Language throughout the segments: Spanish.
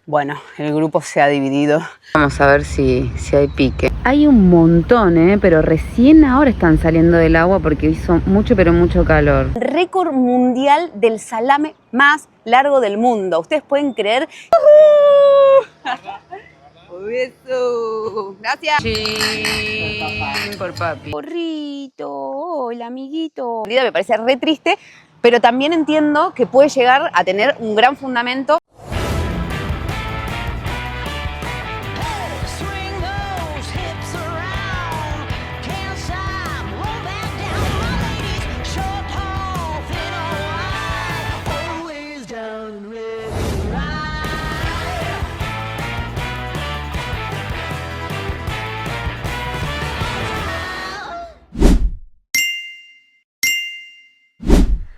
Bueno, el grupo se ha dividido. Vamos a ver si hay pique. Hay un montón, pero recién ahora están saliendo del agua porque hizo mucho, pero mucho calor. Récord mundial del salame más largo del mundo. ¿Ustedes pueden creer? Eso. Gracias. Chin, por papi. Porrito, hola amiguito. Me parece re triste, pero también entiendo que puede llegar a tener un gran fundamento.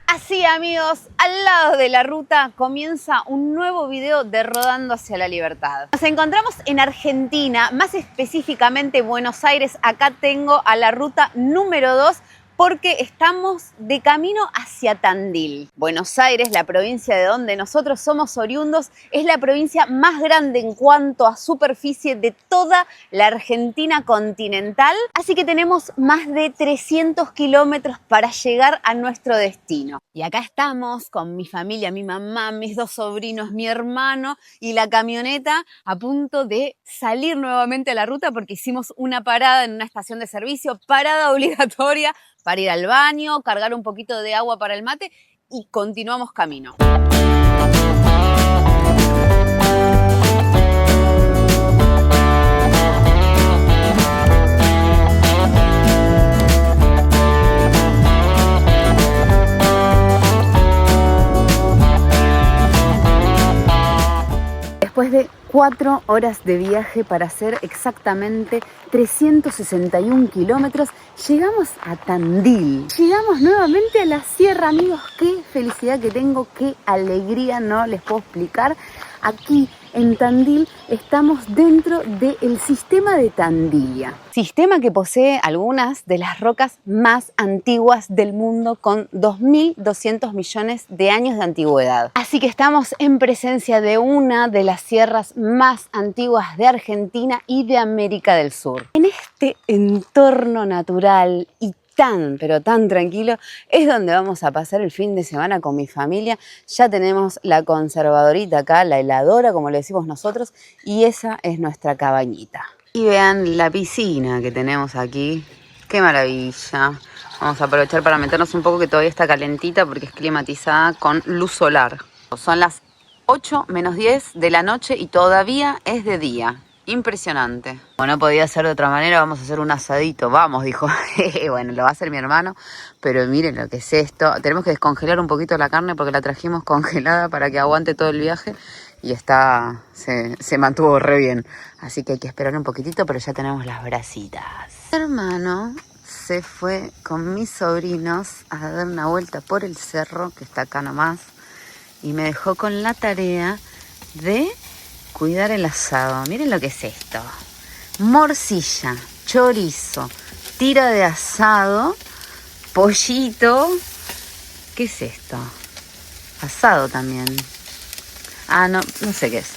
Así, amigos, al lado de la ruta comienza un nuevo video de Rodando hacia la Libertad. Nos encontramos en Argentina, más específicamente Buenos Aires. Acá tengo a la ruta número 2 porque estamos de camino hacia Tandil. Buenos Aires, la provincia de donde nosotros somos oriundos, es la provincia más grande en cuanto a superficie de toda la Argentina continental. Así que tenemos más de 300 kilómetros para llegar a nuestro destino. Y acá estamos con mi familia, mi mamá, mis 2 sobrinos, mi hermano y la camioneta a punto de salir nuevamente a la ruta porque hicimos una parada en una estación de servicio, parada obligatoria para ir al baño, cargar un poquito de agua para el mate y continuamos camino. Después de 4 horas de viaje para hacer exactamente 361 kilómetros, llegamos a Tandil. Llegamos nuevamente a la sierra, amigos. Qué felicidad que tengo, qué alegría, no les puedo explicar. Aquí en Tandil estamos dentro del sistema de Tandilla. Sistema que posee algunas de las rocas más antiguas del mundo con 2.200 millones de años de antigüedad. Así que estamos en presencia de una de las sierras más antiguas de Argentina y de América del Sur. En este entorno natural y tan, pero tan tranquilo, es donde vamos a pasar el fin de semana con mi familia. Ya tenemos la conservadorita acá, la heladora, como le decimos nosotros, y esa es nuestra cabañita. Y vean la piscina que tenemos aquí. ¡Qué maravilla! Vamos a aprovechar para meternos un poco, que todavía está calentita porque es climatizada con luz solar. Son las 8 menos 10 de la noche y todavía es de día. Impresionante. Bueno, no podía ser de otra manera, vamos a hacer un asadito. Vamos, dijo. Bueno, lo va a hacer mi hermano, pero miren lo que es esto. Tenemos que descongelar un poquito la carne porque la trajimos congelada para que aguante todo el viaje y se mantuvo re bien. Así que hay que esperar un poquitito, pero ya tenemos las brasitas. Mi hermano se fue con mis sobrinos a dar una vuelta por el cerro, que está acá nomás, y me dejó con la tarea de cuidar el asado. Miren lo que es esto. Morcilla, chorizo, tira de asado, pollito. ¿Qué es esto? Asado también. Ah, no sé qué es.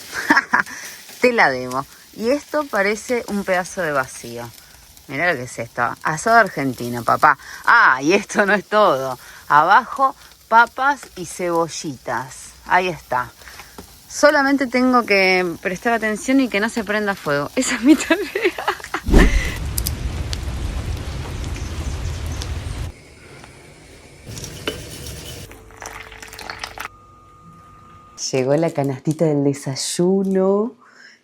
Te la debo. Y esto parece un pedazo de vacío. Mirá lo que es esto. Asado argentino, papá. Ah, y esto no es todo. Abajo, papas y cebollitas. Ahí está. Solamente tengo que prestar atención y que no se prenda fuego. Esa es mi tarea. Llegó la canastita del desayuno.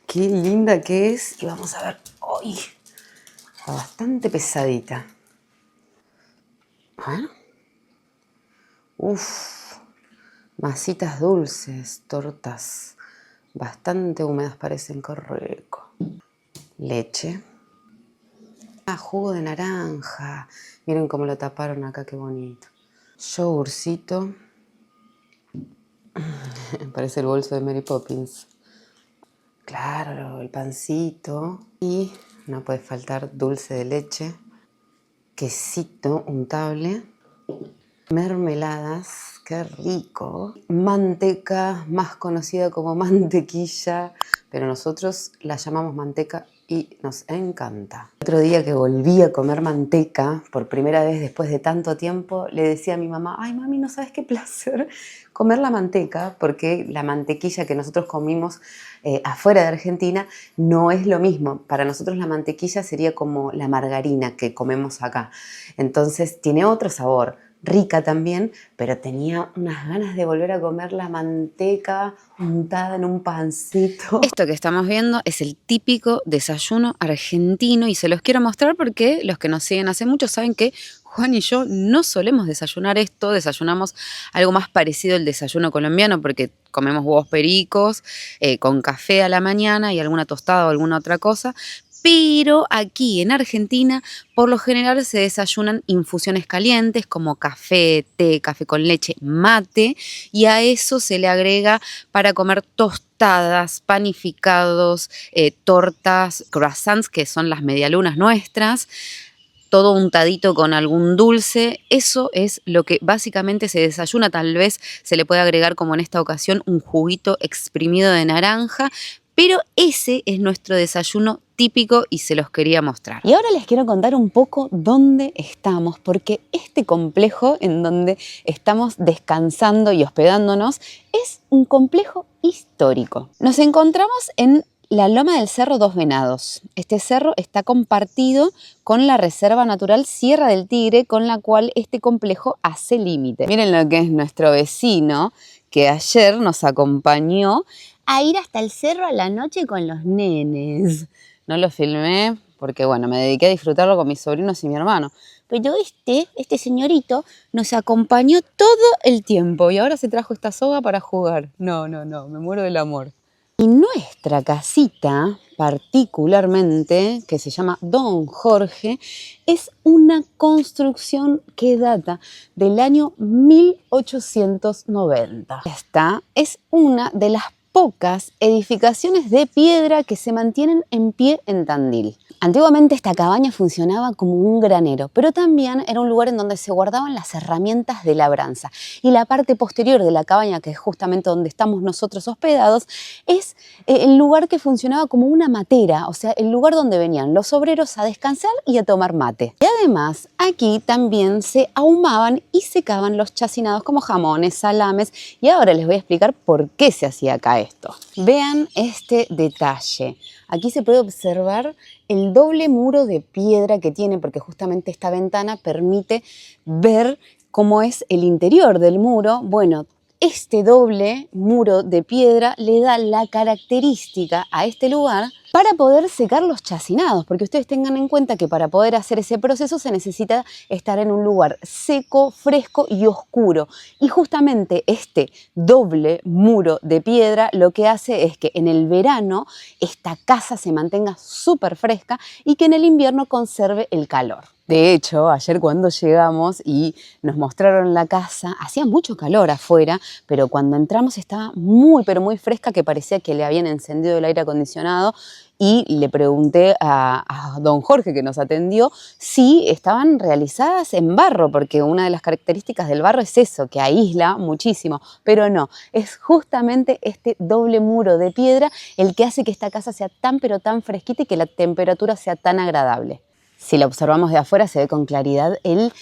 Qué linda que es. Y vamos a ver. ¡Ay! Está bastante pesadita. A ver. Uf. Masitas dulces, tortas. Bastante húmedas parecen, qué rico. Leche. Ah, jugo de naranja. Miren cómo lo taparon acá, qué bonito. Yogurcito. Parece el bolso de Mary Poppins. Claro, el pancito. Y no puede faltar dulce de leche. Quesito untable. Mermeladas Qué rico. Manteca, más conocida como mantequilla, pero nosotros la llamamos manteca y nos encanta. Otro día que volví a comer manteca, por primera vez después de tanto tiempo, le decía a mi mamá, ay mami, no sabes qué placer comer la manteca, porque la mantequilla que nosotros comimos afuera de Argentina no es lo mismo. Para nosotros la mantequilla sería como la margarina que comemos acá. Entonces tiene otro sabor. Rica también, pero tenía unas ganas de volver a comer la manteca untada en un pancito. Esto que estamos viendo es el típico desayuno argentino y se los quiero mostrar porque los que nos siguen hace mucho saben que Juan y yo no solemos desayunar esto, desayunamos algo más parecido al desayuno colombiano porque comemos huevos pericos con café a la mañana y alguna tostada o alguna otra cosa. Pero aquí en Argentina, por lo general se desayunan infusiones calientes como café, té, café con leche, mate, y a eso se le agrega para comer tostadas, panificados, tortas, croissants, que son las medialunas nuestras, todo untadito con algún dulce. Eso es lo que básicamente se desayuna. Tal vez se le puede agregar, como en esta ocasión, un juguito exprimido de naranja, pero ese es nuestro desayuno típico y se los quería mostrar. Y ahora les quiero contar un poco dónde estamos, porque este complejo en donde estamos descansando y hospedándonos es un complejo histórico. Nos encontramos en la Loma del Cerro Dos Venados. Este cerro está compartido con la Reserva Natural Sierra del Tigre, con la cual este complejo hace límite. Miren lo que es nuestro vecino, que ayer nos acompañó a ir hasta el cerro a la noche con los nenes. No lo filmé porque, bueno, me dediqué a disfrutarlo con mis sobrinos y mi hermano. Pero este señorito nos acompañó todo el tiempo y ahora se trajo esta soga para jugar. No, me muero del amor. Y nuestra casita, particularmente, que se llama Don Jorge, es una construcción que data del año 1890. Esta es una de las pocas edificaciones de piedra que se mantienen en pie en Tandil. Antiguamente esta cabaña funcionaba como un granero, pero también era un lugar en donde se guardaban las herramientas de labranza. Y la parte posterior de la cabaña, que es justamente donde estamos nosotros hospedados, es el lugar que funcionaba como una matera, o sea, el lugar donde venían los obreros a descansar y a tomar mate. Y además, aquí también se ahumaban y secaban los chacinados como jamones, salames, y ahora les voy a explicar por qué se hacía acá esto. Vean este detalle. Aquí se puede observar el doble muro de piedra que tiene, porque justamente esta ventana permite ver cómo es el interior del muro. Bueno, este doble muro de piedra le da la característica a este lugar para poder secar los chacinados, porque ustedes tengan en cuenta que para poder hacer ese proceso se necesita estar en un lugar seco, fresco y oscuro. Y justamente este doble muro de piedra lo que hace es que en el verano esta casa se mantenga súper fresca y que en el invierno conserve el calor. De hecho, ayer cuando llegamos y nos mostraron la casa, hacía mucho calor afuera, pero cuando entramos estaba muy, pero muy fresca, que parecía que le habían encendido el aire acondicionado. Y le pregunté a don Jorge, que nos atendió, si estaban realizadas en barro, porque una de las características del barro es eso, que aísla muchísimo, pero no, es justamente este doble muro de piedra el que hace que esta casa sea tan pero tan fresquita y que la temperatura sea tan agradable. Si la observamos de afuera se ve con claridad el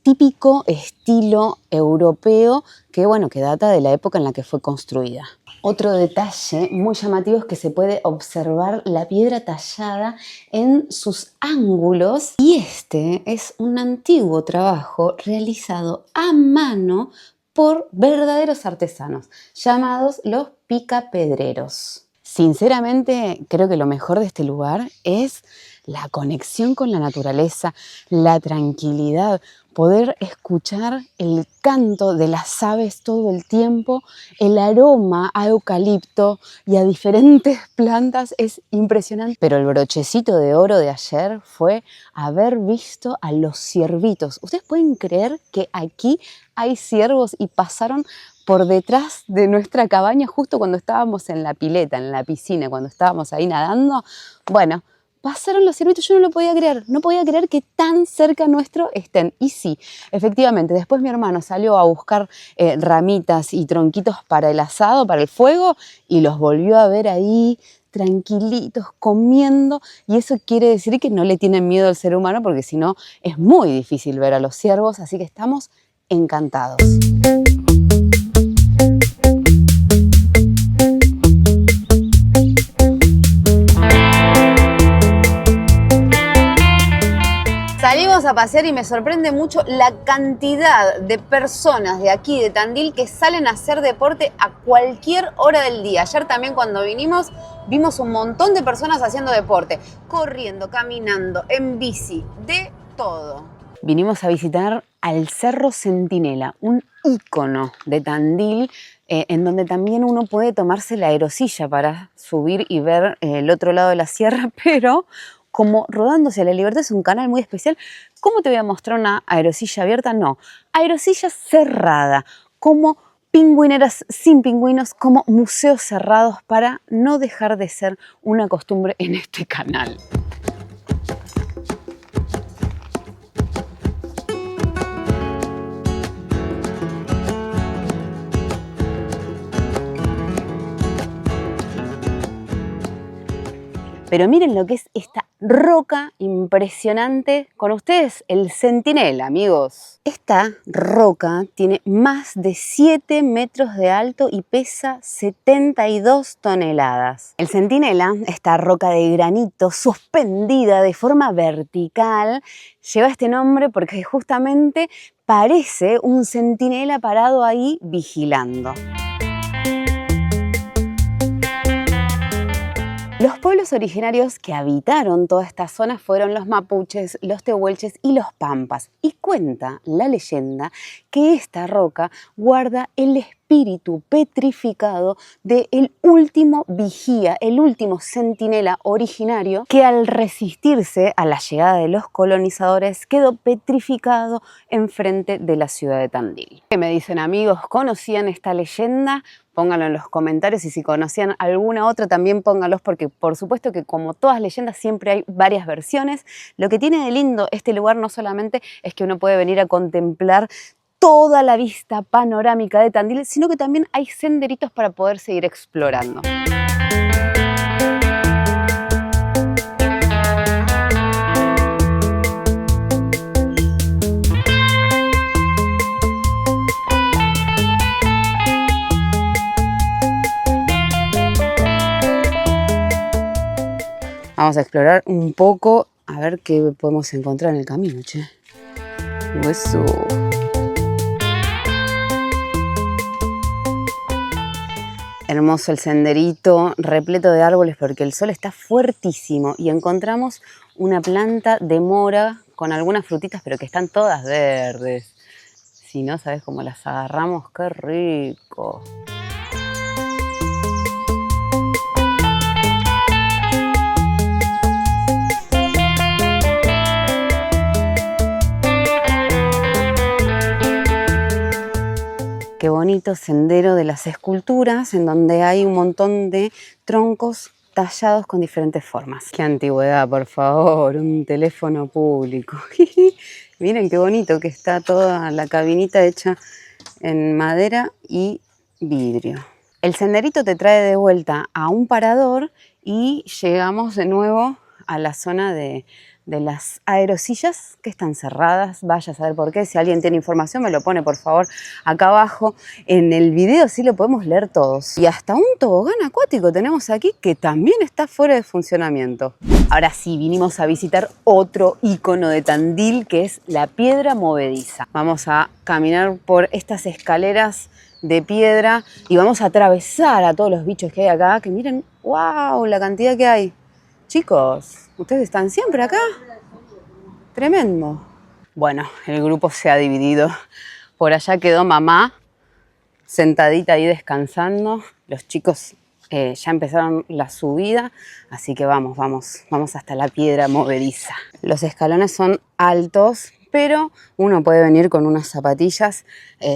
típico estilo europeo que, bueno, que data de la época en la que fue construida. Otro detalle muy llamativo es que se puede observar la piedra tallada en sus ángulos, y este es un antiguo trabajo realizado a mano por verdaderos artesanos llamados los picapedreros. Sinceramente, creo que lo mejor de este lugar es la conexión con la naturaleza, la tranquilidad, poder escuchar el canto de las aves todo el tiempo, el aroma a eucalipto y a diferentes plantas es impresionante. Pero el brochecito de oro de ayer fue haber visto a los ciervitos. ¿Ustedes pueden creer que aquí hay ciervos y pasaron por detrás de nuestra cabaña justo cuando estábamos en la pileta, en la piscina, cuando estábamos ahí nadando? Bueno, pasaron los ciervitos, yo no lo podía creer. No podía creer que tan cerca nuestro estén. Y sí, efectivamente, después mi hermano salió a buscar ramitas y tronquitos para el asado, para el fuego, y los volvió a ver ahí, tranquilitos, comiendo, y eso quiere decir que no le tienen miedo al ser humano, porque si no es muy difícil ver a los ciervos, así que estamos encantados. Salimos a pasear y me sorprende mucho la cantidad de personas de aquí, de Tandil, que salen a hacer deporte a cualquier hora del día. Ayer también cuando vinimos, vimos un montón de personas haciendo deporte, corriendo, caminando, en bici, de todo. Vinimos a visitar al Cerro Centinela, un ícono de Tandil, en donde también uno puede tomarse la aerosilla para subir y ver el otro lado de la sierra, pero como Rodándose a la Libertad es un canal muy especial, ¿cómo te voy a mostrar una aerosilla abierta? No, aerosilla cerrada, como pingüineras sin pingüinos, como museos cerrados, para no dejar de ser una costumbre en este canal. Pero miren lo que es esta roca impresionante. Con ustedes, el Centinela, amigos. Esta roca tiene más de 7 metros de alto y pesa 72 toneladas. El Centinela, esta roca de granito suspendida de forma vertical, lleva este nombre porque justamente parece un centinela parado ahí vigilando. Los pueblos originarios que habitaron toda esta zona fueron los mapuches, los tehuelches y los pampas. Y cuenta la leyenda que esta roca guarda el espíritu petrificado del último vigía, el último centinela originario, que al resistirse a la llegada de los colonizadores quedó petrificado enfrente de la ciudad de Tandil. ¿Qué me dicen, amigos? ¿Conocían esta leyenda? Pónganlo en los comentarios, y si conocían alguna otra también pónganlos, porque por supuesto que como todas leyendas siempre hay varias versiones. Lo que tiene de lindo este lugar no solamente es que uno puede venir a contemplar toda la vista panorámica de Tandil, sino que también hay senderitos para poder seguir explorando. Vamos a explorar un poco, a ver qué podemos encontrar en el camino, che. Eso. Hermoso el senderito, repleto de árboles porque el sol está fuertísimo, y encontramos una planta de mora con algunas frutitas, pero que están todas verdes. Si no, ¿sabes cómo las agarramos? ¡Qué rico! Qué bonito sendero de las esculturas, en donde hay un montón de troncos tallados con diferentes formas. Qué antigüedad, por favor, un teléfono público. Miren qué bonito que está toda la cabinita hecha en madera y vidrio. El senderito te trae de vuelta a un parador y llegamos de nuevo a la zona de las aerosillas, que están cerradas. Vaya a saber por qué. Si alguien tiene información me lo pone por favor acá abajo. En el video sí lo podemos leer todos. Y hasta un tobogán acuático tenemos aquí, que también está fuera de funcionamiento. Ahora sí, vinimos a visitar otro ícono de Tandil, que es la piedra movediza. Vamos a caminar por estas escaleras de piedra y vamos a atravesar a todos los bichos que hay acá, que miren, wow, la cantidad que hay. Chicos, ¿ustedes están siempre acá? Tremendo. Bueno, el grupo se ha dividido. Por allá quedó mamá sentadita ahí descansando. Los chicos ya empezaron la subida, así que vamos hasta la piedra movediza. Los escalones son altos, pero uno puede venir con unas zapatillas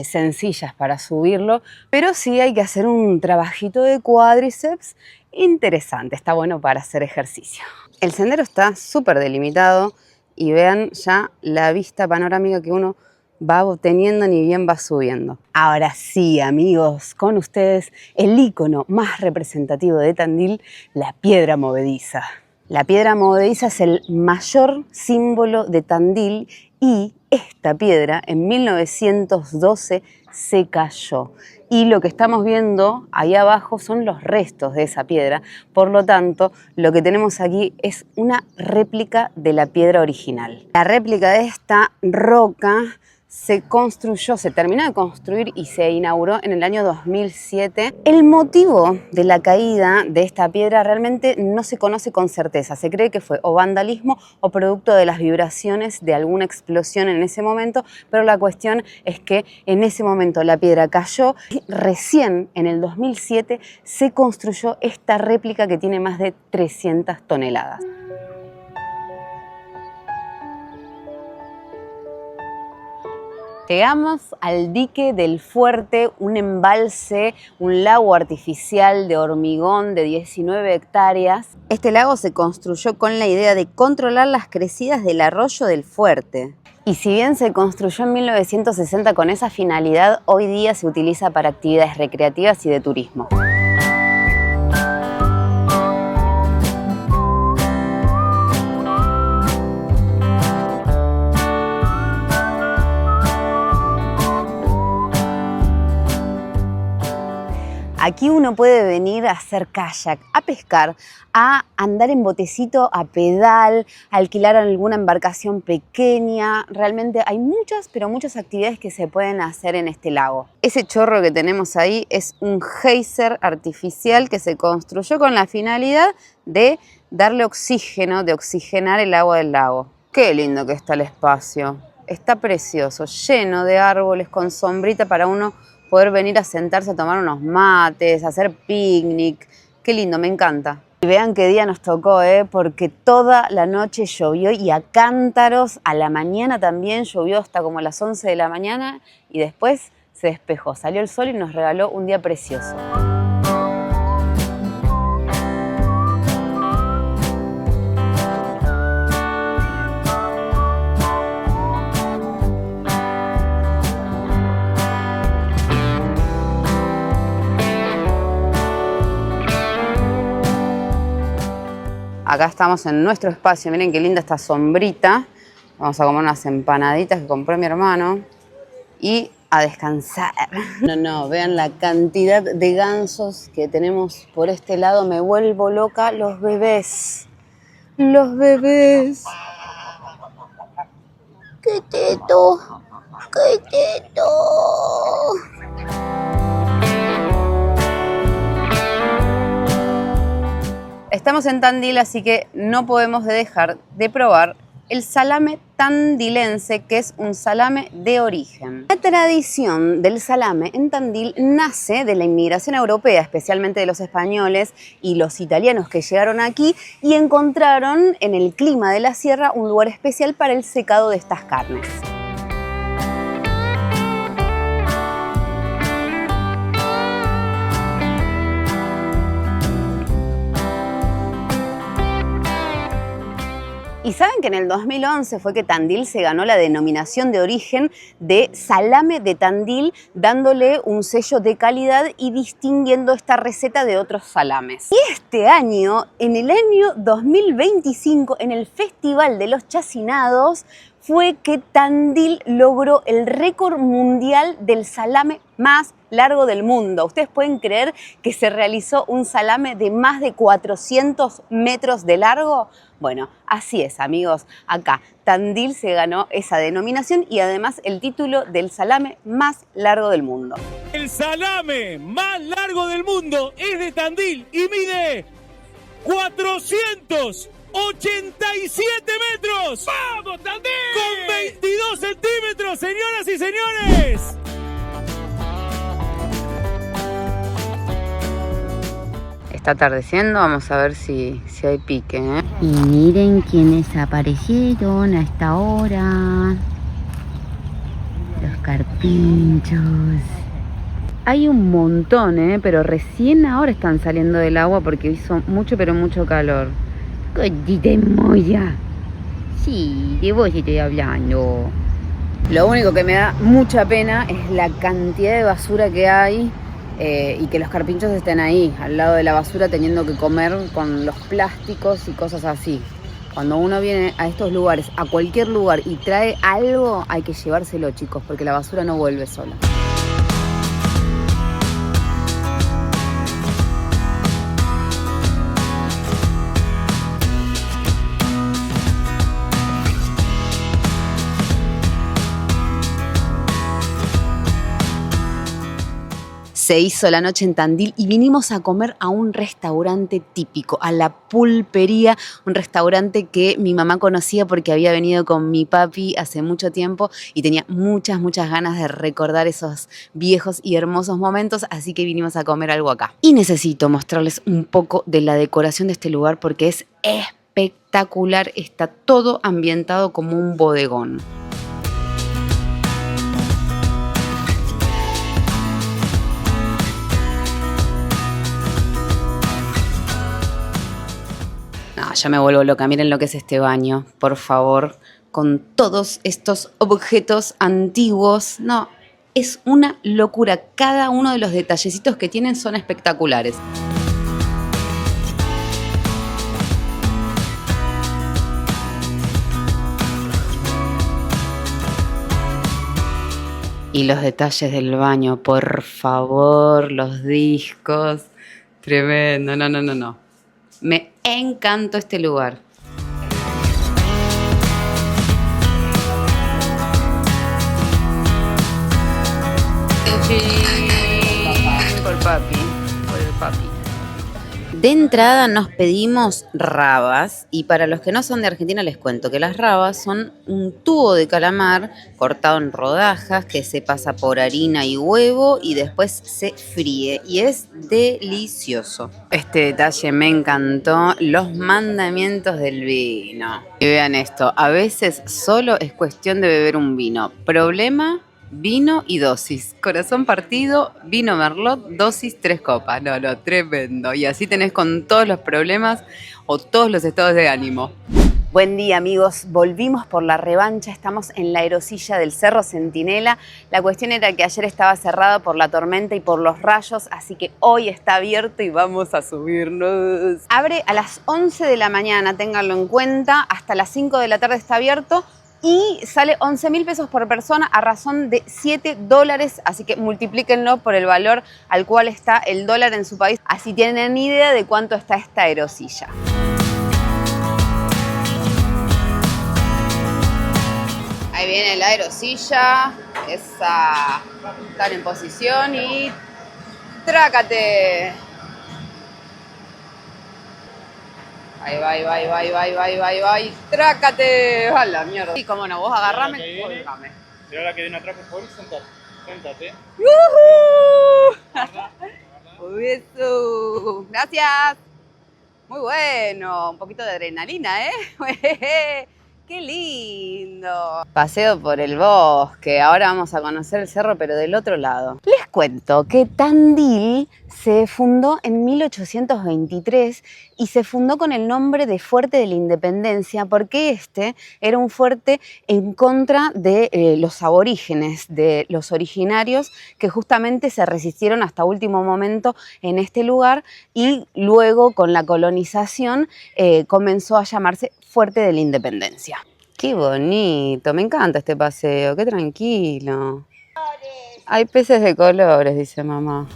sencillas para subirlo, pero sí hay que hacer un trabajito de cuádriceps interesante, está bueno para hacer ejercicio. El sendero está súper delimitado y vean ya la vista panorámica que uno va obteniendo ni bien va subiendo. Ahora sí, amigos, con ustedes el ícono más representativo de Tandil, la piedra movediza. La piedra movediza es el mayor símbolo de Tandil y esta piedra en 1912 se cayó. Y lo que estamos viendo ahí abajo son los restos de esa piedra. Por lo tanto, lo que tenemos aquí es una réplica de la piedra original. La réplica de esta roca se construyó, se terminó de construir y se inauguró en el año 2007. El motivo de la caída de esta piedra realmente no se conoce con certeza. Se cree que fue o vandalismo o producto de las vibraciones de alguna explosión en ese momento, pero la cuestión es que en ese momento la piedra cayó y recién en el 2007 se construyó esta réplica que tiene más de 300 toneladas. Llegamos al dique del Fuerte, un embalse, un lago artificial de hormigón de 19 hectáreas. Este lago se construyó con la idea de controlar las crecidas del arroyo del Fuerte. Y si bien se construyó en 1960 con esa finalidad, hoy día se utiliza para actividades recreativas y de turismo. Aquí uno puede venir a hacer kayak, a pescar, a andar en botecito a pedal, a alquilar alguna embarcación pequeña. Realmente hay muchas, pero muchas actividades que se pueden hacer en este lago. Ese chorro que tenemos ahí es un geyser artificial que se construyó con la finalidad de darle oxígeno, de oxigenar el agua del lago. Qué lindo que está el espacio. Está precioso, lleno de árboles, con sombrita para uno poder venir a sentarse a tomar unos mates, a hacer picnic. Qué lindo, me encanta. Y vean qué día nos tocó, porque toda la noche llovió y a cántaros, a la mañana también llovió hasta como las 11 de la mañana y después se despejó, salió el sol y nos regaló un día precioso. Acá estamos en nuestro espacio, miren qué linda esta sombrita. Vamos a comer unas empanaditas que compró mi hermano y a descansar. No, vean la cantidad de gansos que tenemos por este lado. Me vuelvo loca, los bebés. Los bebés. ¡Qué teto! ¡Qué teto! Estamos en Tandil, así que no podemos dejar de probar el salame tandilense, que es un salame de origen. La tradición del salame en Tandil nace de la inmigración europea, especialmente de los españoles y los italianos que llegaron aquí y encontraron en el clima de la sierra un lugar especial para el secado de estas carnes. Y saben que en el 2011 fue que Tandil se ganó la denominación de origen de salame de Tandil, dándole un sello de calidad y distinguiendo esta receta de otros salames. Y este año, en el año 2025, en el Festival de los Chacinados, fue que Tandil logró el récord mundial del salame más largo del mundo. ¿Ustedes pueden creer que se realizó un salame de más de 400 metros de largo? Bueno, así es, amigos. Acá Tandil se ganó esa denominación y además el título del salame más largo del mundo. El salame más largo del mundo es de Tandil y mide 487 metros. ¡Vamos, Tandil! Con 22 centímetros, señoras y señores. Está atardeciendo, vamos a ver si hay pique, Y miren quiénes aparecieron a esta hora. Los carpinchos. Hay un montón, pero recién ahora están saliendo del agua porque hizo mucho, pero mucho calor. Cosita moya. Sí, de vos estoy hablando. Lo único que me da mucha pena es la cantidad de basura que hay y que los carpinchos estén ahí, al lado de la basura, teniendo que comer con los plásticos y cosas así. Cuando uno viene a estos lugares, a cualquier lugar, y trae algo, hay que llevárselo, chicos, porque la basura no vuelve sola. Se hizo la noche en Tandil y vinimos a comer a un restaurante típico, a La Pulpería, un restaurante que mi mamá conocía porque había venido con mi papi hace mucho tiempo y tenía muchas ganas de recordar esos viejos y hermosos momentos, así que vinimos a comer algo acá. Y necesito mostrarles un poco de la decoración de este lugar porque es espectacular, está todo ambientado como un bodegón. No, ya me vuelvo loca. Miren lo que es este baño, por favor, con todos estos objetos antiguos. No, es una locura. Cada uno de los detallecitos que tienen son espectaculares. Y los detalles del baño, por favor, los discos. Tremendo, no. Me encantó este lugar. Por el papi. De entrada nos pedimos rabas y para los que no son de Argentina les cuento que las rabas son un tubo de calamar cortado en rodajas que se pasa por harina y huevo y después se fríe y es delicioso. Este detalle me encantó, los mandamientos del vino. Y vean esto, a veces solo es cuestión de beber un vino. Problema: vino y dosis. Corazón partido, vino merlot, dosis 3 copas. No, tremendo. Y así tenés con todos los problemas o todos los estados de ánimo. Buen día, amigos. Volvimos por la revancha. Estamos en la erosilla del Cerro Centinela. La cuestión era que ayer estaba cerrado por la tormenta y por los rayos, así que hoy está abierto y vamos a subirnos. Abre a las 11 de la mañana, ténganlo en cuenta. Hasta las 5 de la tarde está abierto. Y sale 11.000 pesos por persona a razón de $7, así que multiplíquenlo por el valor al cual está el dólar en su país, así tienen idea de cuánto está esta erosilla. Ahí viene la erosilla, esa, están en posición y trácate. Ahí va, trácate. A la mierda. Y cómo no, vos agarrame, colgame. Y ahora que viene atrás, por favor, siéntate. Eso. Gracias. Muy bueno, un poquito de adrenalina, ¿eh? ¡Qué lindo! Paseo por el bosque. Ahora vamos a conocer el cerro, pero del otro lado. Les cuento que Tandil se fundó en 1823 y se fundó con el nombre de Fuerte de la Independencia porque este era un fuerte en contra de los aborígenes, de los originarios que justamente se resistieron hasta último momento en este lugar y luego con la colonización comenzó a llamarse Fuerte de la Independencia. ¡Qué bonito! Me encanta este paseo, qué tranquilo. Hay peces de colores, dice mamá.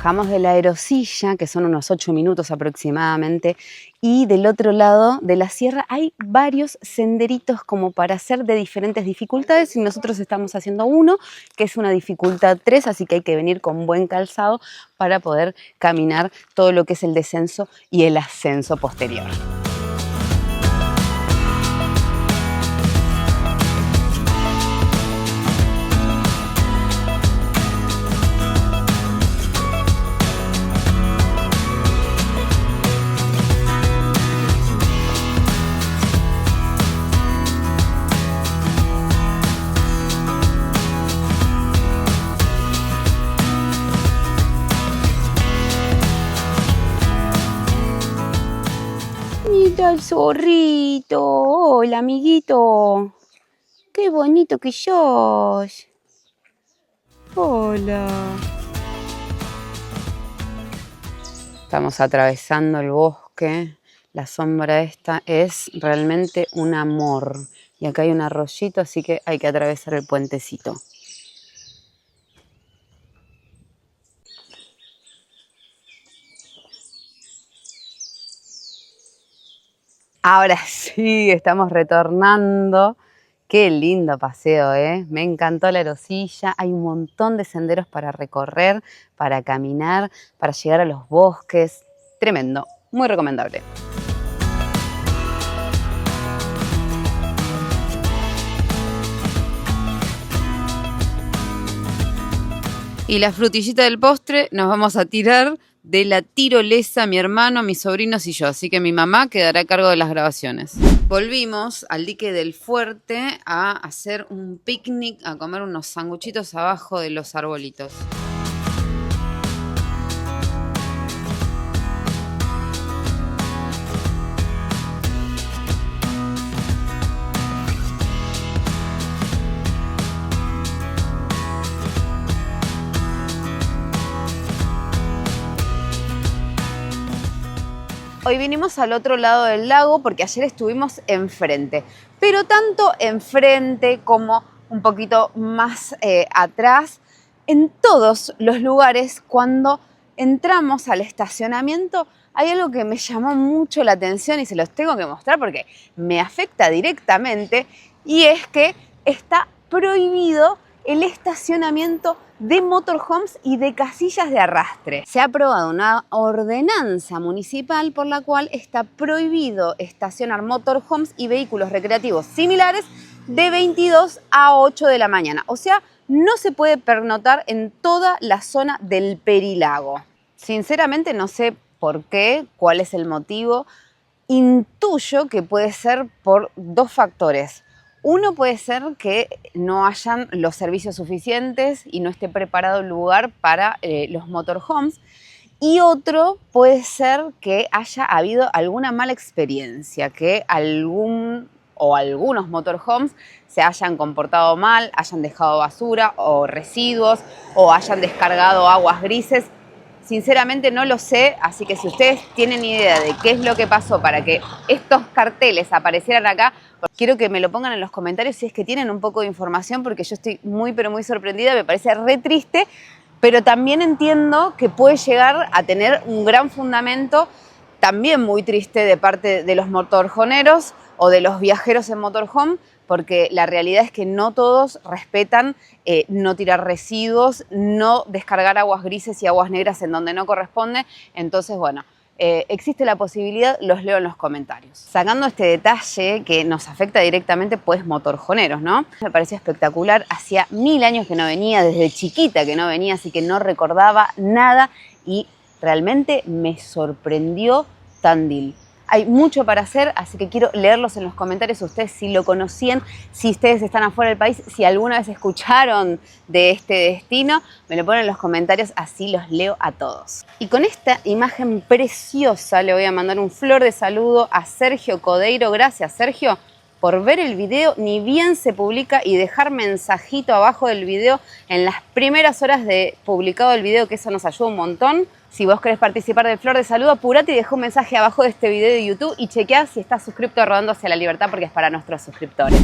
Bajamos de la aerosilla, que son unos 8 minutos aproximadamente, y del otro lado de la sierra hay varios senderitos como para hacer de diferentes dificultades y nosotros estamos haciendo uno que es una dificultad 3, así que hay que venir con buen calzado para poder caminar todo lo que es el descenso y el ascenso posterior. Mira el zorrito. Hola, amiguito. Qué bonito que sos. Hola. Estamos atravesando el bosque. La sombra esta es realmente un amor. Y acá hay un arroyito, así que hay que atravesar el puentecito. Ahora sí, estamos retornando. Qué lindo paseo, ¿eh? Me encantó la aerosilla. Hay un montón de senderos para recorrer, para caminar, para llegar a los bosques. Tremendo, muy recomendable. Y la frutillita del postre nos vamos a tirar de la tirolesa, mi hermano, mis sobrinos y yo. Así que mi mamá quedará a cargo de las grabaciones. Volvimos al dique del Fuerte a hacer un picnic, a comer unos sanguchitos abajo de los arbolitos. Hoy vinimos al otro lado del lago porque ayer estuvimos enfrente, pero tanto enfrente como un poquito más atrás, en todos los lugares cuando entramos al estacionamiento hay algo que me llamó mucho la atención y se los tengo que mostrar porque me afecta directamente y es que está prohibido el estacionamiento de motorhomes y de casillas de arrastre. Se ha aprobado una ordenanza municipal por la cual está prohibido estacionar motorhomes y vehículos recreativos similares de 22 a 8 de la mañana. O sea, no se puede pernoctar en toda la zona del Perilago. Sinceramente no sé por qué, cuál es el motivo. Intuyo que puede ser por dos factores. Uno puede ser que no hayan los servicios suficientes y no esté preparado el lugar para los motorhomes. Y otro puede ser que haya habido alguna mala experiencia, que algunos motorhomes se hayan comportado mal, hayan dejado basura o residuos o hayan descargado aguas grises. Sinceramente no lo sé, así que si ustedes tienen idea de qué es lo que pasó para que estos carteles aparecieran acá, quiero que me lo pongan en los comentarios si es que tienen un poco de información, porque yo estoy muy pero muy sorprendida, me parece re triste, pero también entiendo que puede llegar a tener un gran fundamento, también muy triste de parte de los motorhoneros o de los viajeros en motorhome, porque la realidad es que no todos respetan no tirar residuos, no descargar aguas grises y aguas negras en donde no corresponde. Entonces, bueno, existe la posibilidad, los leo en los comentarios. Sacando este detalle que nos afecta directamente, pues motorhoneros, ¿no? Me pareció espectacular, hacía 1000 años que no venía, desde chiquita que no venía, así que no recordaba nada y realmente me sorprendió Tandil. Hay mucho para hacer, así que quiero leerlos en los comentarios ustedes si lo conocían, si ustedes están afuera del país, si alguna vez escucharon de este destino, me lo ponen en los comentarios, así los leo a todos. Y con esta imagen preciosa le voy a mandar un flor de saludo a Sergio Codeiro. Gracias, Sergio, por ver el video, ni bien se publica y dejar mensajito abajo del video en las primeras horas de publicado el video, que eso nos ayuda un montón. Si vos querés participar del Flor de Saludo, apurate y deja un mensaje abajo de este video de YouTube y chequea si estás suscrito a Rodando hacia la Libertad, porque es para nuestros suscriptores.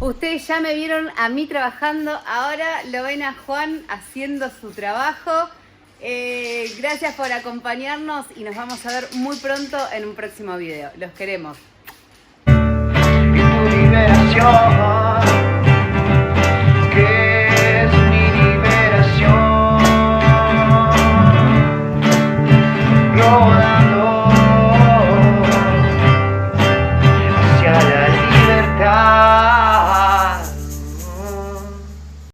Ustedes ya me vieron a mí trabajando, ahora lo ven a Juan haciendo su trabajo. Gracias por acompañarnos y nos vamos a ver muy pronto en un próximo video. Los queremos. Liberación.